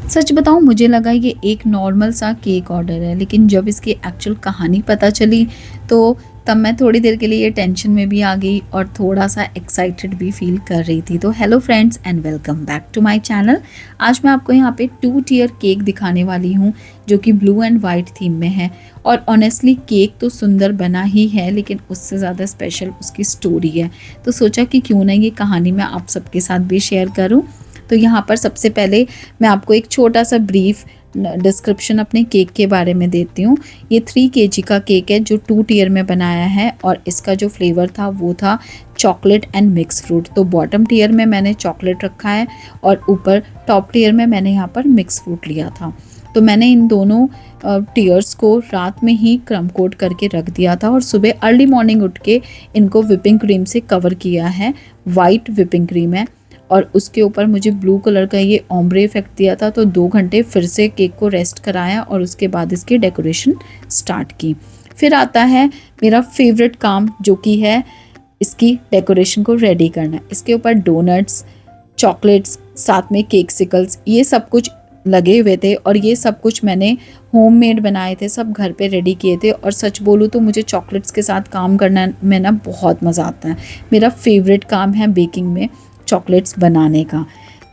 सच बताऊँ मुझे लगा ये एक नॉर्मल सा केक ऑर्डर है, लेकिन जब इसकी एक्चुअल कहानी पता चली तो तब मैं थोड़ी देर के लिए ये टेंशन में भी आ गई और थोड़ा-सा एक्साइटेड भी फ़ील कर रही थी। तो hello friends and welcome back to my channel. आज मैं आपको यहाँ पे 2 टियर केक दिखाने वाली हूँ, जो कि ब्लू एंड वाइट थीम में है। और ऑनेस्टली केक तो सुंदर बना ही है, लेकिन उससे ज़्यादा स्पेशल उसकी स्टोरी है। तो सोचा कि क्यों ना ये कहानी मैं आप सबके साथ भी शेयर करूँ। तो यहाँ पर सबसे पहले मैं आपको एक छोटा सा ब्रीफ डिस्क्रिप्शन अपने केक के बारे में देती हूँ। ये 3 केजी का केक है जो 2 टियर में बनाया है, और इसका जो फ्लेवर था वो था चॉकलेट एंड मिक्स फ्रूट। तो बॉटम टियर में मैंने चॉकलेट रखा है और ऊपर टॉप टियर में मैंने यहाँ पर मिक्स फ्रूट लिया था। तो मैंने इन दोनों टियर्स को रात में ही क्रम कोट करके रख दिया था और सुबह अर्ली मॉर्निंग उठ के इनको विपिंग क्रीम से कवर किया है। वाइट विपिंग क्रीम है और उसके ऊपर मुझे ब्लू कलर का ये ओम्ब्रे इफेक्ट दिया था। तो 2 घंटे फिर से केक को रेस्ट कराया और उसके बाद इसकी डेकोरेशन स्टार्ट की। फिर आता है मेरा फेवरेट काम, जो कि है इसकी डेकोरेशन को रेडी करना। इसके ऊपर डोनट्स, चॉकलेट्स, साथ में केक सिकल्स, ये सब कुछ लगे हुए थे और ये सब कुछ मैंने होममेड बनाए थे, सब घर पे रेडी किए थे। और सच बोलूँ तो मुझे चॉकलेट्स के साथ काम करना में ना बहुत मज़ा आता है। मेरा फेवरेट काम है बेकिंग में चॉकलेट्स बनाने का।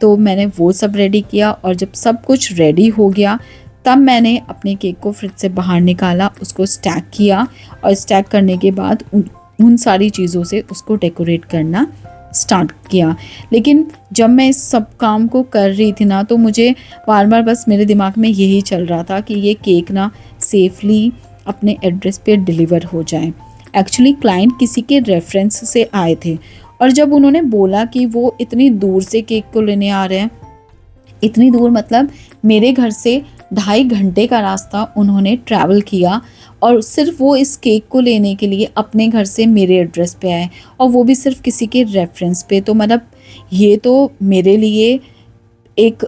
तो मैंने वो सब रेडी किया और जब सब कुछ रेडी हो गया तब मैंने अपने केक को फ्रिज से बाहर निकाला, उसको स्टैक किया और स्टैक करने के बाद उन सारी चीज़ों से उसको डेकोरेट करना स्टार्ट किया। लेकिन जब मैं इस सब काम को कर रही थी ना, तो मुझे बार बार बस मेरे दिमाग में यही चल रहा था कि ये केक ना सेफली अपने एड्रेस पे डिलीवर हो जाए। एक्चुअली क्लाइंट किसी के रेफरेंस से आए थे और जब उन्होंने बोला कि वो इतनी दूर से केक को लेने आ रहे हैं, इतनी दूर मतलब मेरे घर से 2.5 घंटे का रास्ता उन्होंने ट्रैवल किया, और सिर्फ वो इस केक को लेने के लिए अपने घर से मेरे एड्रेस पे आए, और वो भी सिर्फ किसी के रेफरेंस पे। तो मतलब ये तो मेरे लिए एक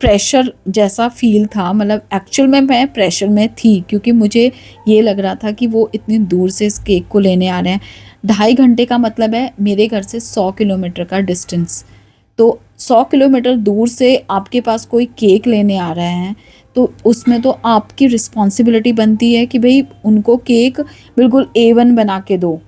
प्रेशर जैसा फ़ील था। मतलब एक्चुअल में मैं प्रेशर में थी, क्योंकि मुझे ये लग रहा था कि वो इतनी दूर से इस केक को लेने आ रहे हैं। 2.5 घंटे का मतलब है मेरे घर से 100 किलोमीटर का डिस्टेंस। तो 100 किलोमीटर दूर से आपके पास कोई केक लेने आ रहे हैं, तो उसमें तो आपकी रिस्पॉन्सिबिलिटी बनती है कि भाई उनको केक बिल्कुल A1 बना के दो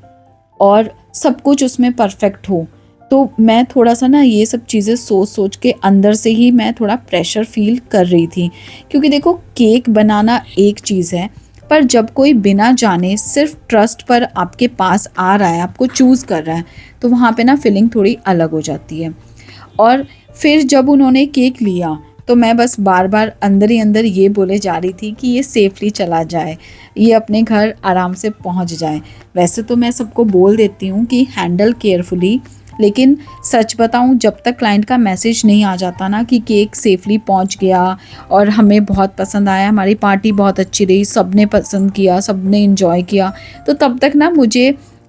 और सब कुछ उसमें परफेक्ट हो। तो मैं थोड़ा सा ना ये सब चीज़ें सोच सोच के अंदर से ही मैं थोड़ा प्रेशर फील कर रही थी, क्योंकि देखो केक बनाना एक चीज़ है, पर जब कोई बिना जाने सिर्फ ट्रस्ट पर आपके पास आ रहा है, आपको चूज़ कर रहा है, तो वहाँ पे ना फीलिंग थोड़ी अलग हो जाती है। और फिर जब उन्होंने केक लिया तो मैं बस बार बार अंदर ही अंदर ये बोले जा रही थी कि ये सेफली चला जाए, ये अपने घर आराम से पहुंच जाए। वैसे तो मैं सबको बोल देती हूँ कि हैंडल केयरफुली, लेकिन सच बताऊँ जब तक क्लाइंट का मैसेज नहीं आ जाता ना कि केक सेफली पहुंच गया और हमें बहुत पसंद आया, हमारी पार्टी बहुत अच्छी रही, सबने पसंद किया, सबने एंजॉय किया, तो तब तक ना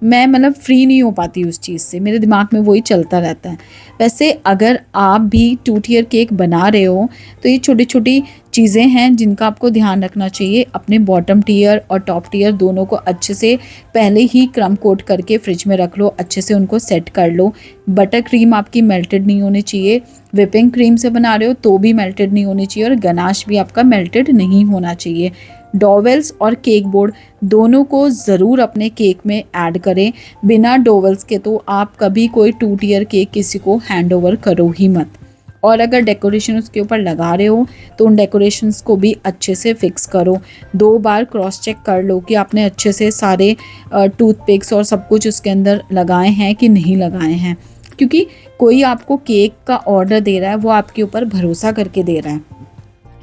मैं मतलब फ्री नहीं हो पाती उस चीज़ से। मेरे दिमाग में वही चलता रहता है। वैसे अगर आप भी 2 टियर केक बना रहे हो तो ये छोटी छोटी चीज़ें हैं जिनका आपको ध्यान रखना चाहिए। अपने बॉटम टियर और टॉप टियर दोनों को अच्छे से पहले ही क्रम कोट करके फ्रिज में रख लो, अच्छे से उनको सेट कर लो। बटर क्रीम आपकी मेल्टेड नहीं होनी चाहिए, विपिंग क्रीम से बना रहे हो तो भी मेल्टेड नहीं होनी चाहिए, और गनाश भी आपका मेल्टेड नहीं होना चाहिए। डोवेल्स और केक बोर्ड दोनों को ज़रूर अपने केक में ऐड करें। बिना डोवेल्स के तो आप कभी कोई 2 टियर केक किसी को हैंड ओवर करो ही मत। और अगर डेकोरेशन उसके ऊपर लगा रहे हो तो उन डेकोरेशंस को भी अच्छे से फिक्स करो। 2 बार क्रॉस चेक कर लो कि आपने अच्छे से सारे टूथपिक्स और सब कुछ उसके अंदर लगाए हैं कि नहीं लगाए हैं, क्योंकि कोई आपको केक का ऑर्डर दे रहा है, वो आपके ऊपर भरोसा करके दे रहा है।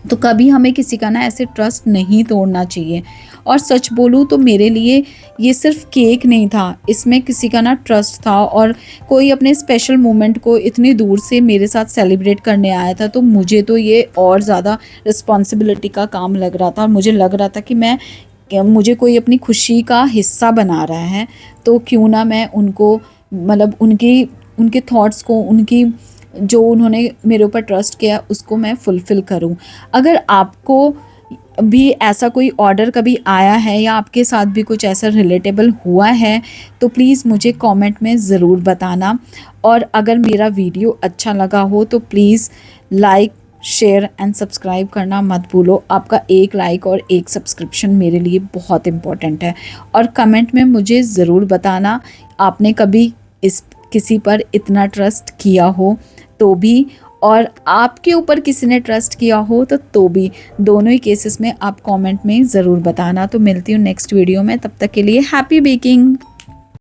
तो कभी हमें किसी का ना ऐसे ट्रस्ट नहीं तोड़ना चाहिए। और सच बोलूँ तो मेरे लिए ये सिर्फ केक नहीं था, इसमें किसी का ना ट्रस्ट था, और कोई अपने स्पेशल मोमेंट को इतनी दूर से मेरे साथ सेलिब्रेट करने आया था। तो मुझे तो ये और ज़्यादा रिस्पॉन्सिबिलिटी का काम लग रहा था, और मुझे लग रहा था कि मुझे कोई अपनी खुशी का हिस्सा बना रहा है, तो क्यों ना मैं उनको मतलब उनके थॉट्स को, उनकी जो उन्होंने मेरे ऊपर ट्रस्ट किया उसको मैं फुलफ़िल करूं। अगर आपको भी ऐसा कोई ऑर्डर कभी आया है या आपके साथ भी कुछ ऐसा रिलेटेबल हुआ है तो प्लीज़ मुझे कमेंट में ज़रूर बताना। और अगर मेरा वीडियो अच्छा लगा हो तो please like share and subscribe करना मत भूलो। आपका एक लाइक और एक सब्सक्रिप्शन मेरे लिए बहुत इम्पोर्टेंट है। और कमेंट में मुझे ज़रूर बताना आपने कभी इस किसी पर इतना ट्रस्ट किया हो तो भी, और आपके ऊपर किसी ने ट्रस्ट किया हो तो भी। दोनों ही केसेस में आप कमेंट में ज़रूर बताना। तो मिलती हूँ नेक्स्ट वीडियो में, तब तक के लिए हैप्पी बेकिंग।